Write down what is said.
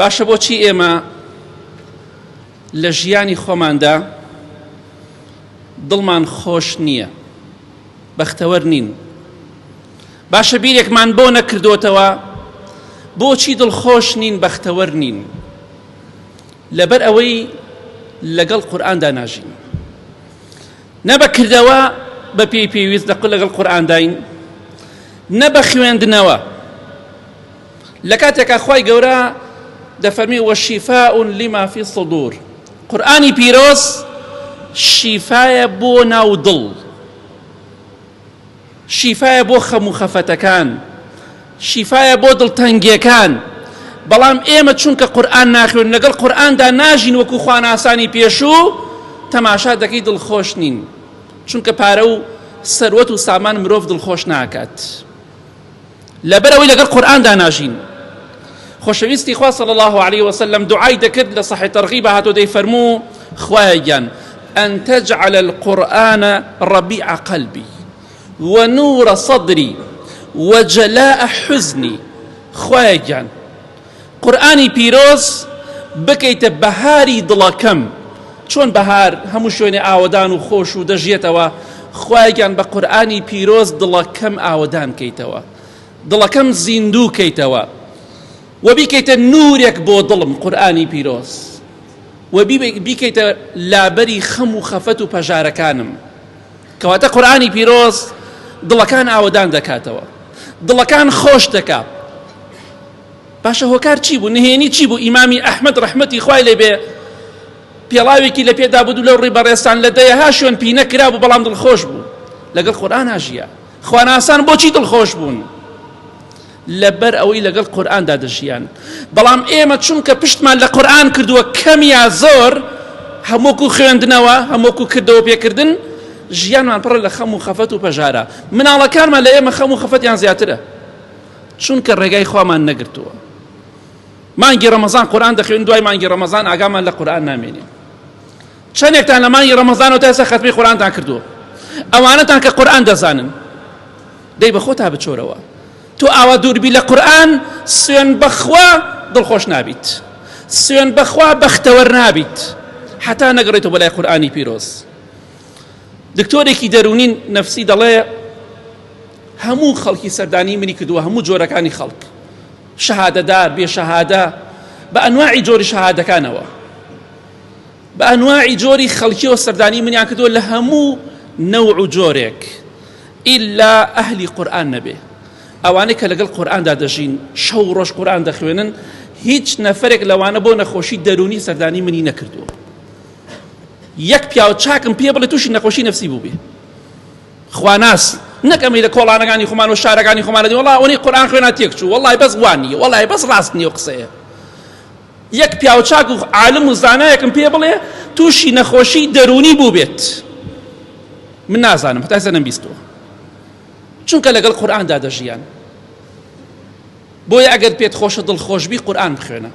باشە بۆچی ئێمە لە ژیانی خۆماندا دڵمان خۆش نییە، بەختەوەر نین؟ باشە بیرێکمان بۆ نەکردوتەوە بۆچی دڵخۆش نین، بەختەوەر نین؟ لەبەر ئەوەی لەگەڵ قورئاندا ناژین، نە بە کردەوە بە پێی پێویست لەگەڵ قورئانداین، نە بە خوێندنەوە. لە کاتێکا خوای گەورە دەفەرمی وەشیفاء لما في الصدور، قورئانی پیرۆز شیفایە بۆ ناو دڵ، شیفایە بۆ خەم و خەفەتەکان، شیفایە بۆ دڵتەنگیەکان. بەڵام ئێمە چونکە قورئان ناخوێن، لەگەڵ قورئاندا ناژین، وەکو خواناسانی پێشوو تەماشا دەکەی دڵخۆش نین، چونکە پارە و سەروەت و سامان مرۆڤ دڵخۆش ناکات. لەبەر ئەوەی لەگەڵ قورئاندا ناژین. خۆشەویستی خوا صلی الله عليه وسلم دوعای دەکرد لە صحیح تەرغیب هاتۆ دەیفەرموو خوایە گیان أن تجعل القرآن ربيع قلبي ونور صدري وجلاء حزني. خوایە گیان قورئانی پیرۆز بکەیتە بەهاری دڵەکەم، چۆن بەهار هەموو شوێنێ ئاوەدان و خۆش و دەژێتەوە، خوایە گیان بە قورئانی پیرۆز دڵەکەم ئاوەدان کەیتەوە، دڵەکەم زیندوو کەیتەوە، و بیکەیتە نورێک بۆ دڵم قورئانی پیرۆز، و بیکەیتە لابەری خەم و خەفەت و پەژارەکانم. کەواتە قورئانی پیرۆز دڵەکان ئاوەدان دەکاتەوە، دڵەکان خۆش دەکات. باشە هۆکار چی بوو؟ نهێنی چی بوو؟ ئیمامی ئەحمەد ڕەحمەتی خوای لێبێ پێڵاوێکی لە پێدا بوو لەو ڕێبەڕێستان لە دەیەها شوێن پینە کرا بوو، بەڵام دڵخۆش بوو. لەگەڵ قورئان هاژیە. خواناسان بۆچی دڵخۆش بوون؟ لەبەر ئەوەی لەگەڵ قورئاندا دەژیان. بەڵام ئێمە چونکە پشتمان لە قورئان کردووە کەمیا زۆر، هەمووکو خوێندنەوە، هەمووکو کردەوە پێکردن، ژیانمان پڕە لە خەم و خەفەت و پەژارە. مناڵەکانمان لە ئێمە خەم و خەفەتیان زیاترە، چونکە ڕێگای خوامان نەگرتووە. مانگی ڕەمەزان قورئان دەخوێن، دوای مانگی ڕەمەزان ئاگامان لە قورئان نامێنێ. چەندێکتان لە مانگی ڕەمەزانەوە تا ئێستا خەتمی قورئانتان کردووە؟ ئەوانەتان کە قورئان دەزانن، دەی بە خۆتا بچۆرەوە. تو ئاوا دووربی لە قورئان، سوێن بەخوا دڵخۆش نابیت، سوێن بەخوا بەختەوەر نابیت، حتا نەگەڕێتەوە بەلای قورئانی پیرۆز. دکتۆرێکی دەرونی نەفسی دەڵێ هەموو خەڵکی سەردانی منی کردووە، هەموو جۆرەکانی خەڵک، شەهادەدار، بێ شەهادە، بە ئەنواعی جۆری شەهادەکانەوە، بە ئەنواعی جۆری خەڵکیەوە سەردانی منیان کردووە لە هەموو نەوع و جۆرێک، ئیلا ئەهلی قورئان نەبێ. ئەوانەی کە لەگەڵ قورئاندا دەژین، شەو ڕۆژ قورئان دەخوێنن، هیچ نەفرێک لەوانە بۆ نەخۆشی دەرونی سەردانی منی نەکردووە. یەک پیاو چاکم پێ بڵێ تووشی نەخۆشی نەفسی بوو بێ، خواناس نەکەمی لە کۆڵانەکانی خۆمان و شارەکانی خۆمان دەڵێ وەڵا ئەوەی قورئان خوێنا تێک چوو، وەڵای بەس وان نییە، وەڵای بەس ڕاست نییە قسەیە. یەک پیاو چاک و عالم و زانایەکم پێ بڵێ تووشی نەخۆشی دەرونی بوو بێت، من نازانم، هەتا ئێستا نەمبیستووە، چونکە لەگەڵ قورئاندا دەژیان. بۆیە ئەگەر پێت خۆشە دڵخۆشبی قورئان بخوێنە.